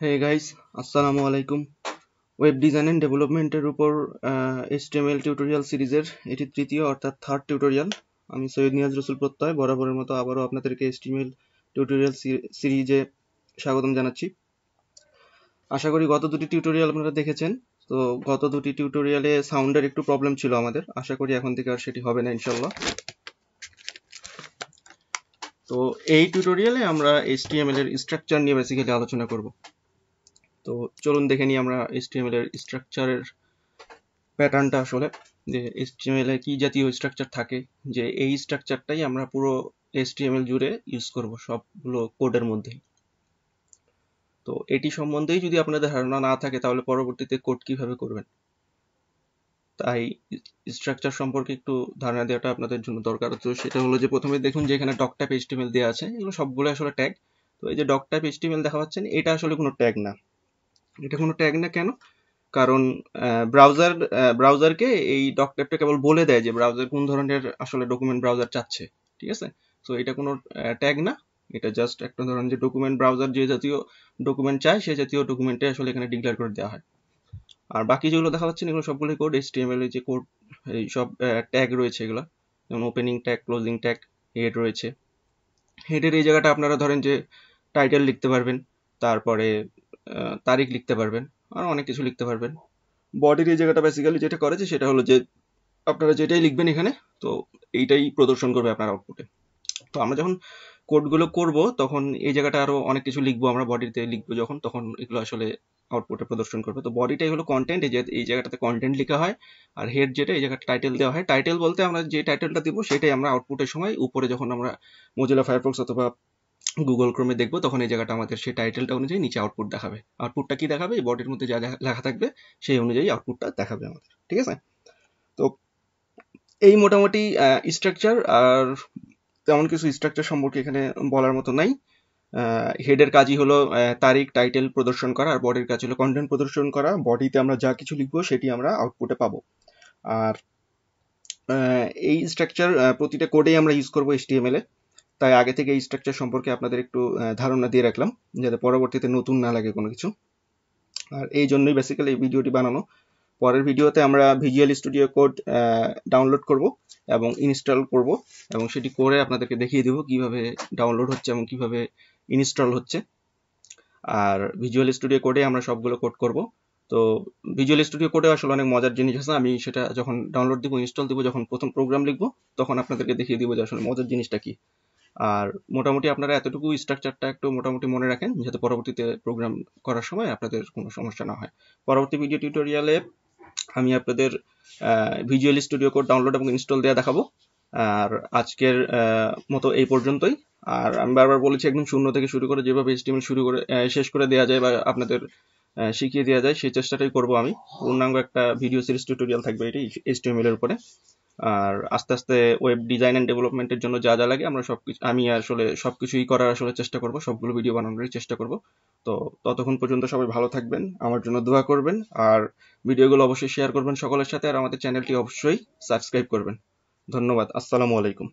Hey guys, আসসালামু আলাইকুম। Web design and ডেভেলপমেন্টের উপর এইচটিএমএল টিউটোরিয়াল সিরিজের এটি তৃতীয় অর্থাৎ থার্ড টিউটোরিয়াল। আমি সৈয়দ নিয়াজ রসুল প্রত্যয় বরাবরের মতো আবারও আপনাদেরকে এইচটিএমএল টিউটোরিয়াল সিরিজে স্বাগতম জানাচ্ছি। আশা করি গত দুটি টিউটোরিয়াল আপনারা দেখেছেন। তো গত দুটি টিউটোরিয়ালে সাউন্ডের একটু প্রবলেম ছিল আমাদের, আশা করি এখন থেকে আর সেটি হবে না ইনশাল্লাহ। তো এই টিউটোরিয়ালে আমরা এইচটিএমএল এর স্ট্রাকচার নিয়ে বেসিক্যালি আলোচনা করব। তো চলুন দেখে নিই আমরা এইচটিএমএল এর স্ট্রাকচারের প্যাটার্নটা, আসলে যে এইচটিএমএল এ কি জাতীয় স্ট্রাকচার থাকে, যে এই স্ট্রাকচারটাই আমরা পুরো এইচটিএমএল জুড়ে ইউজ করব সবগুলো কোডের মধ্যেই। তো এটি সম্বন্ধেই যদি আপনাদের ধারণা না থাকে তাহলে পরবর্তীতে কোড কিভাবে করবেন, তাই স্ট্রাকচার সম্পর্কে একটু ধারণা দেওয়াটা আপনাদের জন্য দরকার। তো সেটা হলো যে প্রথমে দেখুন যে এখানে ডক টাইপ এইচটিএমএল দেওয়া আছে, এগুলো সবগুলো আসলে ট্যাগ। তো এই যে ডক টাইপ এইচটিএমএল দেখা পাচ্ছেন, এটা আসলে কোনো ট্যাগ না। এটা কোনো ট্যাগ না কেন? কারণ ব্রাউজারকে এই ডক টাইপটা কেবল বলে দেয় যে ব্রাউজার কোন ধরনের আসলে ডকুমেন্ট ব্রাউজার চাচ্ছে, ঠিক আছে? তো এটা কোনো ট্যাগ না, এটা জাস্ট একটা ধরনের যে ডকুমেন্ট ব্রাউজার যে জাতীয় ডকুমেন্ট চায় সেই জাতীয় ডকুমেন্টে আসলে এখানে ডিক্লেয়ার করে দেওয়া হয়। আর বাকি যেগুলো দেখা যাচ্ছে এগুলো সবগুলোই কোড, এইচটিএমএল এর যে কোড, এই সব ট্যাগ রয়েছে এগুলো, যেমন opening tag, closing tag, head রয়েছে। হেডের এই জায়গাটা আপনারা ধরেন যে টাইটেল লিখতে পারবেন, তারপরে তারিখ লিখতে পারবেন, আর অনেক কিছু লিখতে পারবেন। বডির এই জায়গাটা বেসিক্যালি যেটা করে যে সেটা হলো যে আপনারা যেটাই লিখবেন এখানে, তো এইটাই প্রদর্শন করবে আপনার আউটপুটে। তো আমরা যখন কোডগুলো করব তখন এই জায়গাটা আরো অনেক কিছু লিখবো, আমরা বডিতে লিখবো যখন, তখন এগুলো আসলে আউটপুটে প্রদর্শন করবে। তো বডিটাই হলো কন্টেন্ট, এই জায়গাটাতে কন্টেন্ট লেখা হয়। আর হেড যেটা, এই জায়গাটা টাইটেল দেওয়া হয়। টাইটেল বলতে আমরা যে টাইটেলটা দিব সেটাই আমরা আউটপুটের সময় উপরে যখন আমরা মোজিলা ফায়ারফক্স অথবা গুগল ক্রোমে দেখবো তখন এই জায়গাটা আমাদের সেই টাইটেলটা অনুযায়ী নিচে আউটপুট দেখাবে। আউটপুটটা কি দেখাবে? এই বডির মধ্যে যা লেখা থাকবে সেই অনুযায়ী আউটপুটটা দেখাবে আমাদের, ঠিক আছে? তো এই মোটামুটি স্ট্রাকচার, আর তেমন কিছু স্ট্রাকচার সম্পর্কে এখানে বলার মতো নাই। হেডের কাজই হলো তারিখ, টাইটেল প্রদর্শন করা, আর বডির কাজ হলো কন্টেন্ট প্রদর্শন করা। বডিতে আমরা যা কিছু লিখবো সেটি আমরা আউটপুটে পাবো। আর এই স্ট্রাকচার প্রতিটা কোডেই আমরা ইউজ করবো এইচটিএমএল এ, তাই আগে থেকে এই স্ট্রাকচার সম্পর্কে আপনাদের একটু ধারণা দিয়ে রাখলাম যাতে পরবর্তীতে নতুন না লাগে কোনো কিছু। আর এই জন্যই বেসিক্যালি এই ভিডিওটি বানানো। পরের ভিডিওতে আমরা ভিজুয়াল স্টুডিও কোড ডাউনলোড করব এবং ইনস্টল করব, এবং সেটি করে আপনাদেরকে দেখিয়ে দেবো কিভাবে ডাউনলোড হচ্ছে এবং কিভাবে ইনস্টল হচ্ছে। আর ভিজুয়াল স্টুডিও কোডে আমরা সবগুলো কোড করব। তো ভিজুয়াল স্টুডিও কোডে আসলে অনেক মজার জিনিস আছে, আমি সেটা যখন ডাউনলোড দিব, ইনস্টল দিব, যখন প্রথম প্রোগ্রাম লিখবো তখন আপনাদেরকে দেখিয়ে দিব যে আসলে মজার জিনিসটা কি। আর মোটামুটি আপনারা এতটুকু স্ট্রাকচারটা একটু মোটামুটি মনে রাখেন যাতে পরবর্তীতে প্রোগ্রাম করার সময় আপনাদের কোনো সমস্যা না হয়। পরবর্তী ভিডিও টিউটোরিয়ালে আমি আপনাদের ভিজুয়াল স্টুডিও কোড ডাউনলোড এবং ইনস্টল দেওয়া দেখাবো। আর আজকের মতো এই পর্যন্তই। আর আমি বারবার বলেছি একদম শূন্য থেকে শুরু করে যেভাবে এইচটিএমএল শুরু করে শেষ করে দেওয়া যায় বা আপনাদের শিখিয়ে দেওয়া যায় সেই চেষ্টাটাই করব আমি। পূর্ণাঙ্গ একটা ভিডিও সিরিজ টিউটোরিয়াল থাকবে এটি এইচটিএমএল এর উপরে। আর আস্তে আস্তে ওয়েব ডিজাইন এন্ড ডেভেলপমেন্টের জন্য যা যা লাগে আমি আসলে সবকিছুই করার আসলে চেষ্টা করব, সবগুলো ভিডিও বানানোর চেষ্টা করব। তো ততক্ষণ পর্যন্ত সবাই ভালো থাকবেন, আমার জন্য দোয়া করবেন, আর ভিডিওগুলো অবশ্যই শেয়ার করবেন সকলের সাথে, আর আমাদের চ্যানেলটি অবশ্যই সাবস্ক্রাইব করবেন। ধন্যবাদ। আসসালামু আলাইকুম।